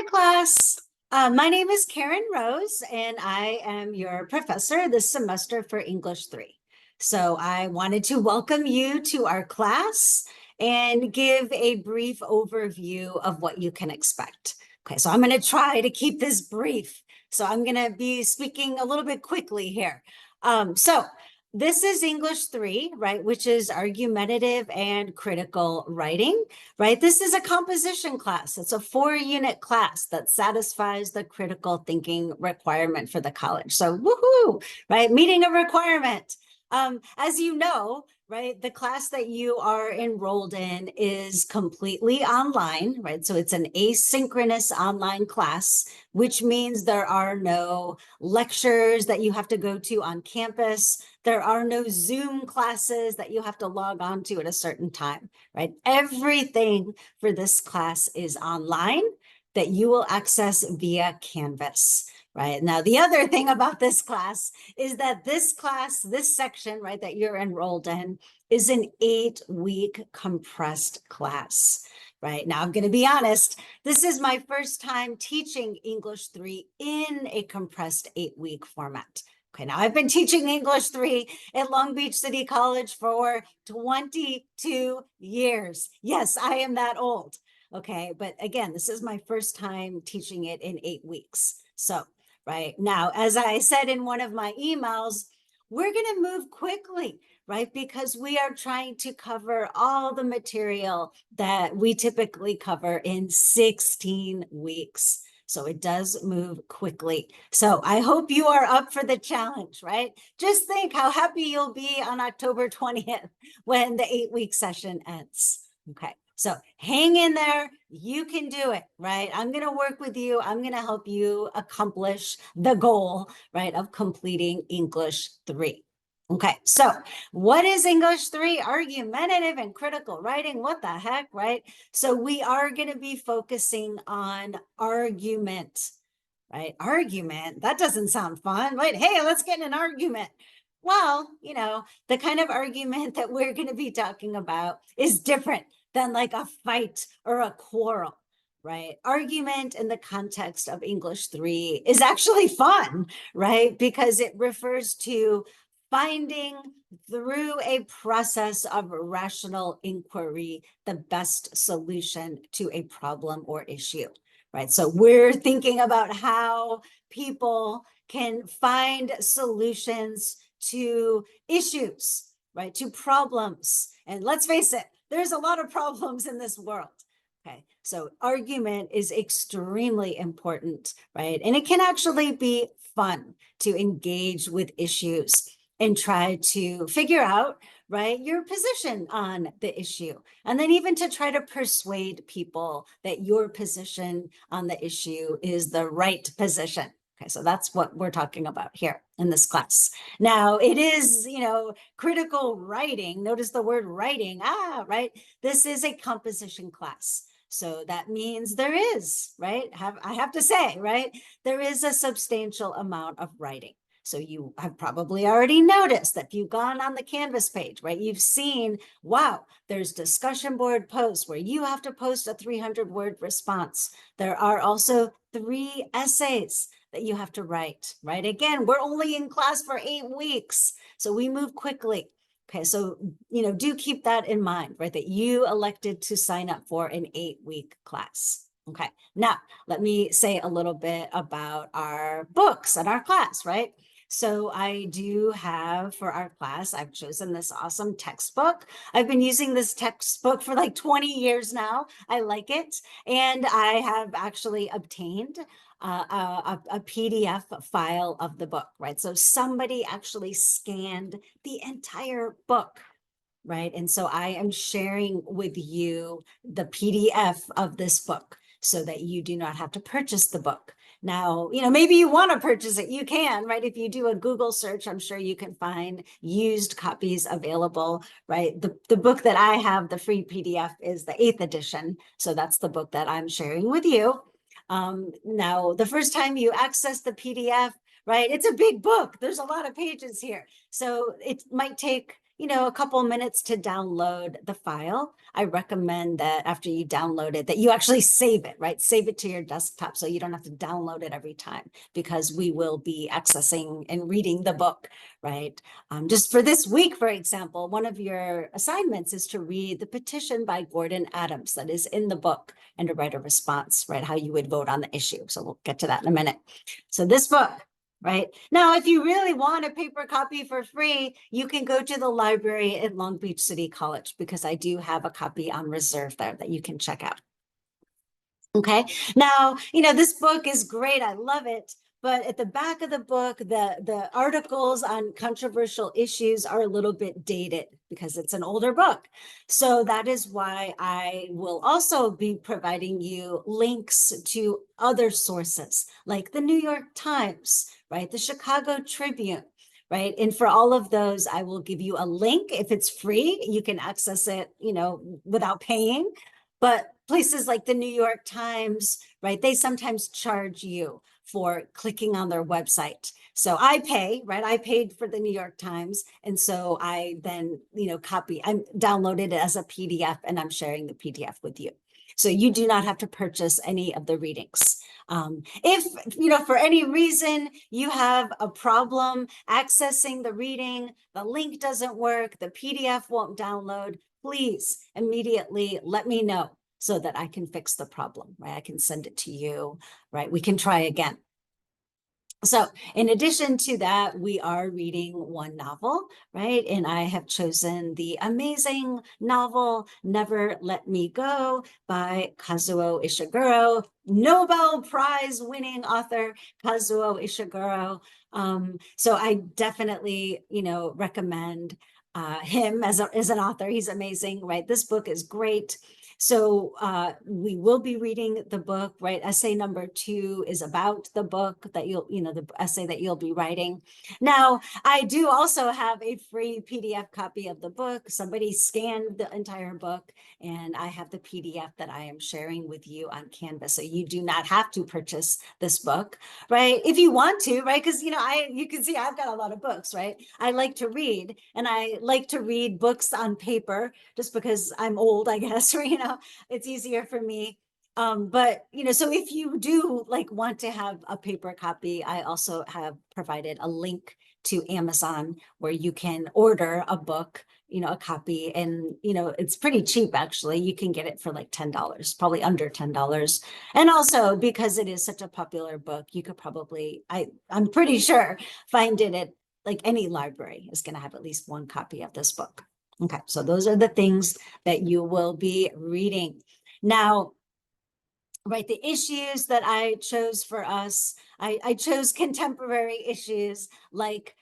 Hi, class. My name is Karen Rose, and I am your professor this semester for English 3. So I wanted to welcome you to our class and give a brief overview of what you can expect. Okay, so I'm going to try to keep this brief. So I'm going to be speaking a little bit quickly here. So this is English 3, right, which is argumentative and critical writing. Right? This is a composition class. It's a 4-unit class that satisfies the critical thinking requirement for the college. So woohoo, right? Meeting a requirement. As you know, right, the class that you are enrolled in is completely online, right? So it's an asynchronous online class, which means there are no lectures that you have to go to on campus. There are no Zoom classes that you have to log on to at a certain time, right? Everything for this class is online that you will access via Canvas, right? Now, the other thing about this class is that this class, this section, right, that you're enrolled in is an 8-week compressed class. Right now, I'm going to be honest, this is my first time teaching English 3 in a compressed 8-week format. Okay, now I've been teaching English 3 at Long Beach City College for 22 years. Yes, I am that old. Okay, but again, this is my first time teaching it in 8 weeks. So, right now, as I said in one of my emails, we're going to move quickly, right? Because we are trying to cover all the material that we typically cover in 16 weeks. So it does move quickly. So I hope you are up for the challenge, right? Just think how happy you'll be on October 20th when the 8-week session ends. Okay, so hang in there. You can do it, right? I'm going to work with you. I'm going to help you accomplish the goal, right, of completing English 3. Okay, so what is English 3? Argumentative and critical writing. What the heck, right? So we are going to be focusing on argument, right? Argument. That doesn't sound fun, right? Hey, let's get in an argument. Well, the kind of argument that we're going to be talking about is different than like a fight or a quarrel, right? Argument in the context of English 3 is actually fun, right? Because it refers to finding through a process of rational inquiry the best solution to a problem or issue, right? So we're thinking about how people can find solutions to issues, right? To problems. And let's face it, there's a lot of problems in this world. Okay, so argument is extremely important, right? And it can actually be fun to engage with issues and try to figure out, right, your position on the issue. And then even to try to persuade people that your position on the issue is the right position. Okay, so that's what we're talking about here in this class. Now, it is, critical writing. Notice the word writing. Right? This is a composition class. So that means there is, right? I have to say, right? There is a substantial amount of writing. So you have probably already noticed that if you've gone on the Canvas page, right, you've seen, wow, there's discussion board posts where you have to post a 300-word response. There are also 3 essays that you have to write, right? Again, we're only in class for 8 weeks, so we move quickly. Okay, so, do keep that in mind, right, that you elected to sign up for an 8-week class. Okay, now let me say a little bit about our books and our class, right? So I do have for our class, I've chosen this awesome textbook. I've been using this textbook for like 20 years now. I like it. And I have actually obtained a PDF file of the book, right? So somebody actually scanned the entire book, right? And so I am sharing with you the PDF of this book so that you do not have to purchase the book. Now, maybe you want to purchase it, you can, right? If you do a Google search, I'm sure you can find used copies available, right? The book that I have, the free PDF, is the 8th edition. So that's the book that I'm sharing with you. Now, the first time you access the PDF, right, it's a big book. There's a lot of pages here. So it might take a couple minutes to download the file, I recommend that after you download it, that you actually save it, right? Save it to your desktop so you don't have to download it every time, because we will be accessing and reading the book, right? Just for this week, for example, one of your assignments is to read the petition by Gordon Adams that is in the book and to write a response, right? How you would vote on the issue. So we'll get to that in a minute. So this book, right? Now, if you really want a paper copy for free, you can go to the library at Long Beach City College, because I do have a copy on reserve there that you can check out. Okay, now, this book is great. I love it. But at the back of the book, the articles on controversial issues are a little bit dated because it's an older book. So that is why I will also be providing you links to other sources like the New York Times, right? The Chicago Tribune, right? And for all of those, I will give you a link. If it's free, you can access it, without paying. But places like the New York Times, right? They sometimes charge you for clicking on their website. So I pay, right? I paid for the New York Times. And so I then, I downloaded it as a PDF and I'm sharing the PDF with you. So you do not have to purchase any of the readings. If, for any reason you have a problem accessing the reading, the link doesn't work, the PDF won't download, please immediately let me know so that I can fix the problem, right? I can send it to you, right? We can try again. So in addition to that, we are reading one novel, right? And I have chosen the amazing novel, Never Let Me Go by Kazuo Ishiguro, Nobel Prize winning author, Kazuo Ishiguro. So I definitely, recommend him as an author. He's amazing, right? This book is great. So we will be reading the book, right? Essay number 2 is about the book that the essay that you'll be writing. Now, I do also have a free PDF copy of the book. Somebody scanned the entire book, and I have the PDF that I am sharing with you on Canvas. So you do not have to purchase this book, right? If you want to, right? Because, you can see I've got a lot of books, right? I like to read, and I like to read books on paper just because I'm old, I guess, or, it's easier for me. But, so if you do want to have a paper copy, I also have provided a link to Amazon where you can order a book, a copy, and, it's pretty cheap, actually. You can get it for like $10, probably under $10. And also because it is such a popular book, you could probably, I'm pretty sure, find it at any library is going to have at least one copy of this book. Okay, so those are the things that you will be reading. Now, right, the issues that I chose for us, I chose contemporary issues like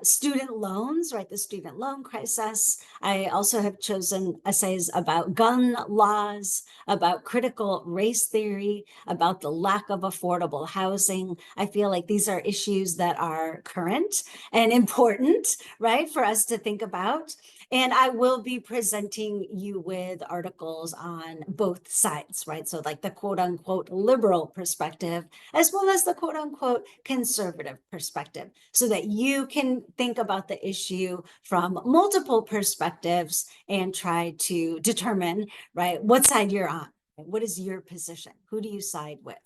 student loans, right, the student loan crisis. I also have chosen essays about gun laws, about critical race theory, about the lack of affordable housing. I feel like these are issues that are current and important, right, for us to think about. And I will be presenting you with articles on both sides, right? So like the quote unquote liberal perspective, as well as the quote unquote conservative perspective, so that you can think about the issue from multiple perspectives and try to determine, right, what side you're on. What is your position? Who do you side with?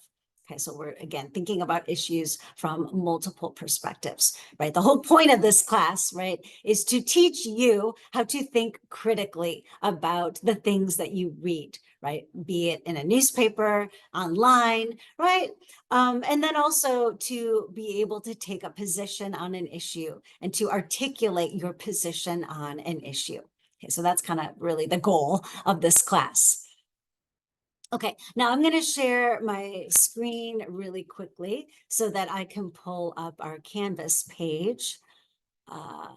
Okay, so we're again thinking about issues from multiple perspectives, right? The whole point of this class, right, is to teach you how to think critically about the things that you read, right? Be it in a newspaper, online, right? And then also to be able to take a position on an issue and to articulate your position on an issue. Okay, so that's kind of really the goal of this class. Okay, now I'm going to share my screen really quickly so that I can pull up our Canvas page. I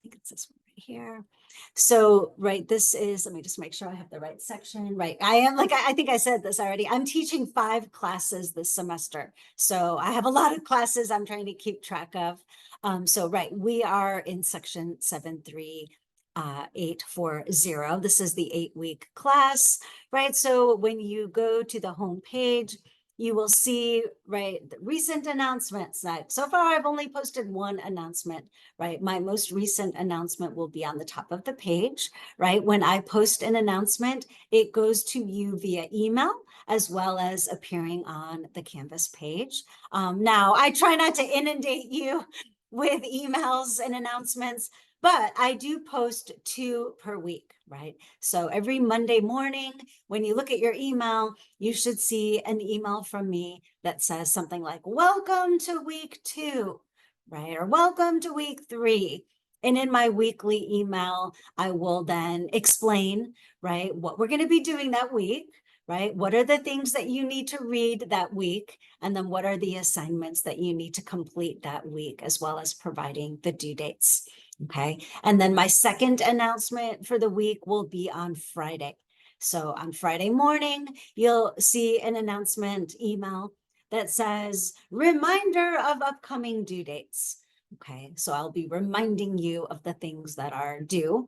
think it's this one right here. So, right, this is, let me just make sure I have the right section. Right, I am, I think I said this already, I'm teaching 5 classes this semester. So I have a lot of classes I'm trying to keep track of. So, right, we are in section 7.3. 840. This is the 8-week class, right? So when you go to the home page, you will see, right, the recent announcements. That so far I've only posted one announcement, right? My most recent announcement will be on the top of the page, right? When I post an announcement, it goes to you via email as well as appearing on the Canvas page. Now, I try not to inundate you with emails and announcements, but I do post 2 per week, right? So every Monday morning, when you look at your email, you should see an email from me that says something like, welcome to week 2, right? Or welcome to week 3. And in my weekly email, I will then explain, right, what we're going to be doing that week, right? What are the things that you need to read that week? And then what are the assignments that you need to complete that week, as well as providing the due dates. Okay. And then my second announcement for the week will be on Friday. So on Friday morning, you'll see an announcement email that says reminder of upcoming due dates. Okay, so I'll be reminding you of the things that are due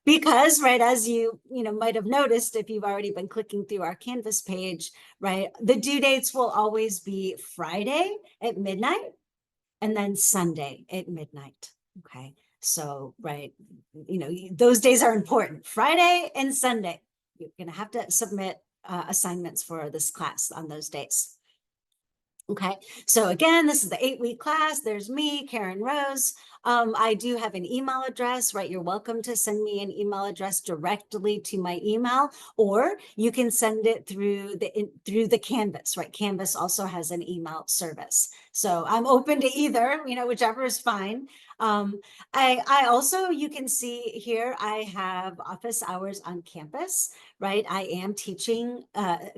because, right, as you might have noticed if you've already been clicking through our Canvas page, right, the due dates will always be Friday at midnight and then Sunday at midnight. Okay, so right, those days are important. Friday and Sunday, you're going to have to submit assignments for this class on those days. Okay, so again, this is the 8-week class. There's me, Karen Rose. I do have an email address, right? You're welcome to send me an email address directly to my email, or you can send it through the Canvas, right? Canvas also has an email service. So I'm open to either, whichever is fine. I also, you can see here, I have office hours on campus, right? I am teaching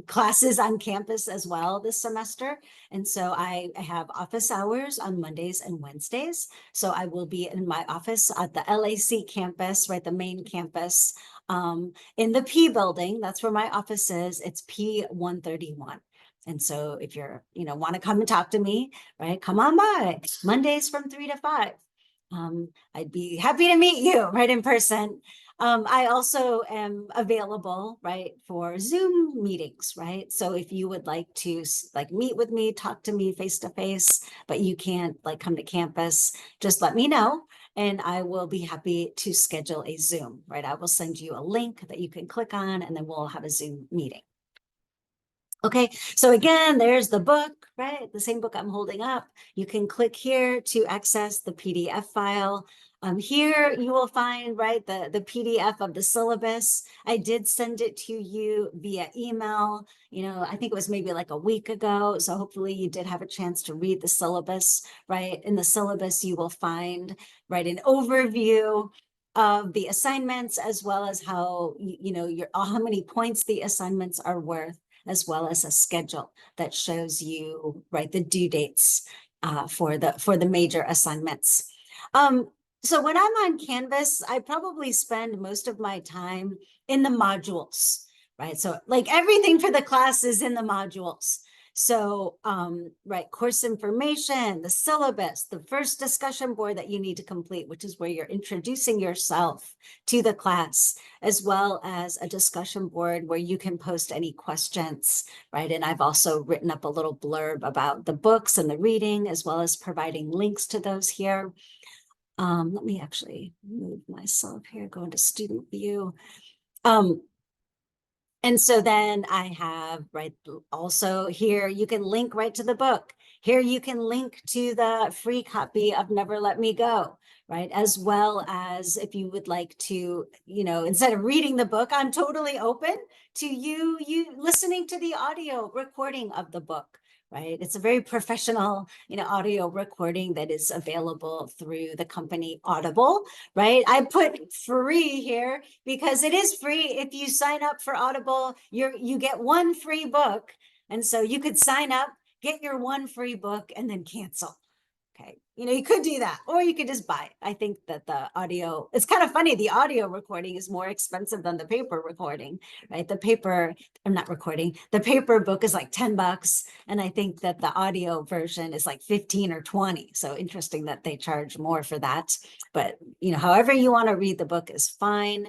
classes on campus as well this semester. And so I have office hours on Mondays and Wednesdays. So I will be in my office at the LAC campus, right, the main campus, in the P building. That's where my office is. It's P131. And so if you're, want to come and talk to me, right, come on by Mondays from 3 to 5. I'd be happy to meet you right in person. I also am available, right, for Zoom meetings, right? So if you would like to meet with me, talk to me face to face, but you can't come to campus, just let me know and I will be happy to schedule a Zoom, right? I will send you a link that you can click on and then we'll have a Zoom meeting. Okay, so again, there's the book, right? The same book I'm holding up. You can click here to access the PDF file. Here you will find, right, the PDF of the syllabus. I did send it to you via email, I think it was maybe like a week ago. So hopefully you did have a chance to read the syllabus, right? In the syllabus, you will find, right, an overview of the assignments, as well as how, how many points the assignments are worth, as well as a schedule that shows you, right, the due dates for the major assignments. So when I'm on Canvas, I probably spend most of my time in the modules, right? So everything for the class is in the modules. So, right, course information, the syllabus, the first discussion board that you need to complete, which is where you're introducing yourself to the class, as well as a discussion board where you can post any questions, right? And I've also written up a little blurb about the books and the reading, as well as providing links to those here. Let me actually move myself here, go into student view. And so then I have, right, also here, you can link right to the book. Here you can link to the free copy of Never Let Me Go, right? As well as if you would like to, instead of reading the book, I'm totally open to you listening to the audio recording of the book, right? It's a very professional, audio recording that is available through the company Audible, right? I put free here because it is free. If you sign up for Audible, you get one free book. And so you could sign up, get your one free book, and then cancel. Okay, you could do that, or you could just buy it. I think that the audio, it's kind of funny, the audio recording is more expensive than the paper recording, right? The paper, I'm not recording, the paper book is like $10, and I think that the audio version is like 15 or 20. So interesting that they charge more for that. But, however you want to read the book is fine.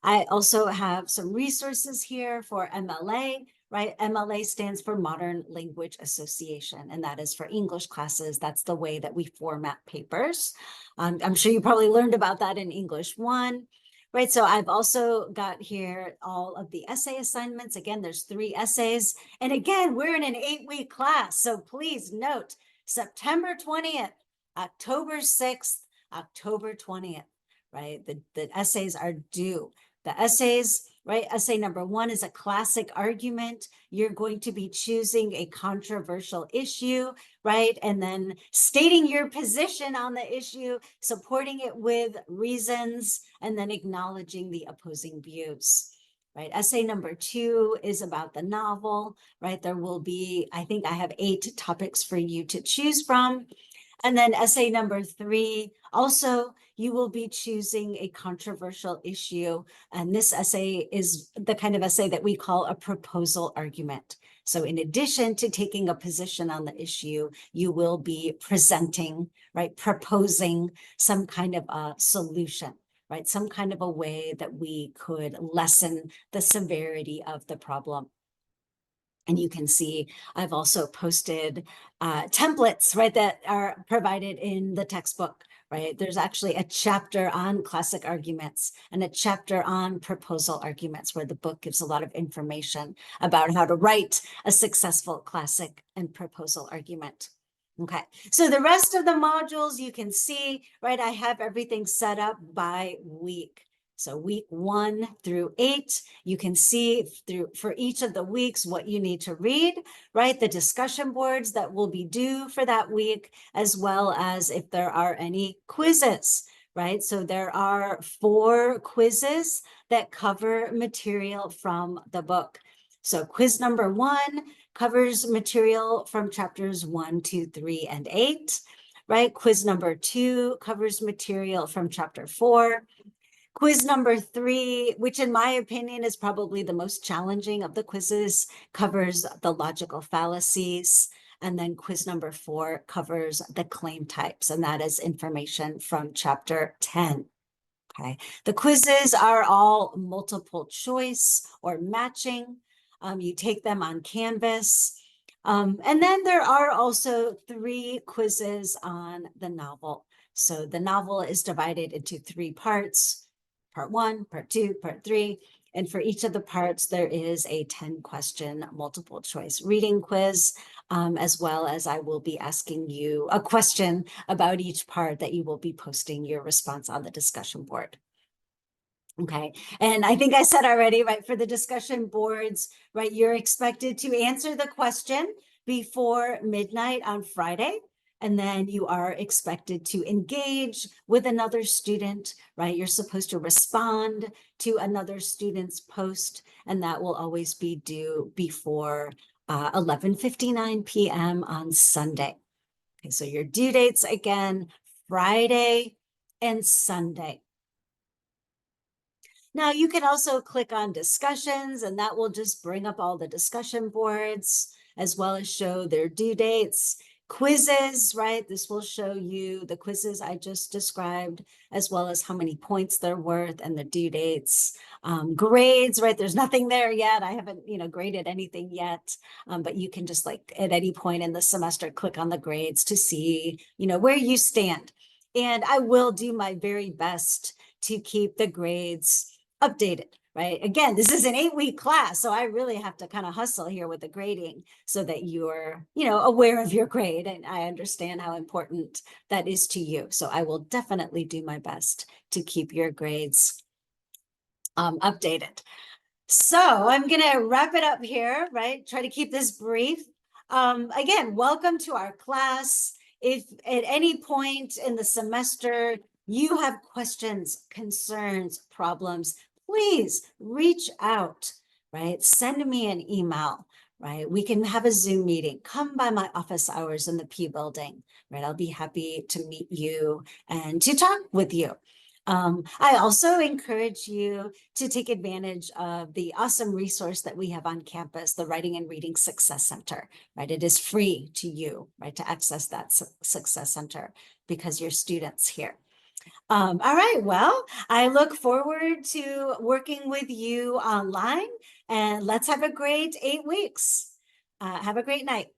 I also have some resources here for MLA, right? MLA stands for Modern Language Association, and that is for English classes. That's the way that we format papers. I'm sure you probably learned about that in English 1. Right, so I've also got here all of the essay assignments. Again, there's 3 essays. And again, we're in an 8-week class. So please note, September 20th, October 6th, October 20th, right? The essays are due. The essays, right? Essay number 1 is a classic argument. You're going to be choosing a controversial issue, right? And then stating your position on the issue, supporting it with reasons, and then acknowledging the opposing views. Right. Essay number 2 is about the novel, right? There will be, I think I have 8 topics for you to choose from. And then essay number 3, also, you will be choosing a controversial issue. And this essay is the kind of essay that we call a proposal argument. So in addition to taking a position on the issue, you will be presenting, right, proposing some kind of a solution, right, some kind of a way that we could lessen the severity of the problem. And you can see I've also posted templates, right, that are provided in the textbook, right? There's actually a chapter on classic arguments and a chapter on proposal arguments where the book gives a lot of information about how to write a successful classic and proposal argument. Okay, so the rest of the modules you can see, right, I have everything set up by week. So week 1 through 8, you can see through for each of the weeks what you need to read, right? The discussion boards that will be due for that week, as well as if there are any quizzes, right? So there are 4 quizzes that cover material from the book. So quiz number 1 covers material from chapters 1, 2, 3, and 8, right? Quiz number 2 covers material from chapter 4. Quiz number 3, which in my opinion is probably the most challenging of the quizzes, covers the logical fallacies. And then quiz number 4 covers the claim types, and that is information from chapter 10. Okay, the quizzes are all multiple choice or matching. You take them on Canvas. And then there are also 3 quizzes on the novel. So the novel is divided into 3 parts. Part 1, part 2, part 3. And for each of the parts, there is a 10-question multiple choice reading quiz, as well as I will be asking you a question about each part that you will be posting your response on the discussion board. Okay, and I think I said already, right, for the discussion boards, right, you're expected to answer the question before midnight on Friday. And then you are expected to engage with another student, right? You're supposed to respond to another student's post, and that will always be due before 11:59 p.m. on Sunday. Okay, so your due dates again, Friday and Sunday. Now you can also click on discussions, and that will just bring up all the discussion boards as well as show their due dates. Quizzes, right? This will show you the quizzes I just described, as well as how many points they're worth and the due dates. Grades, right? There's nothing there yet. I haven't, graded anything yet, but you can just like at any point in the semester, click on the grades to see, where you stand. And I will do my very best to keep the grades updated, right? Again, this is an 8-week class, so I really have to kind of hustle here with the grading so that you're, aware of your grade. And I understand how important that is to you. So I will definitely do my best to keep your grades updated. So I'm going to wrap it up here, right? Try to keep this brief. Again, welcome to our class. If at any point in the semester you have questions, concerns, problems, please reach out, right? Send me an email, right? We can have a Zoom meeting. Come by my office hours in the P building, right? I'll be happy to meet you and to talk with you. I also encourage you to take advantage of the awesome resource that we have on campus, the Writing and Reading Success Center, right? It is free to you, right, to access that Success Center because you're students here. All right, well, I look forward to working with you online. and let's have a great 8 weeks. Have a great night.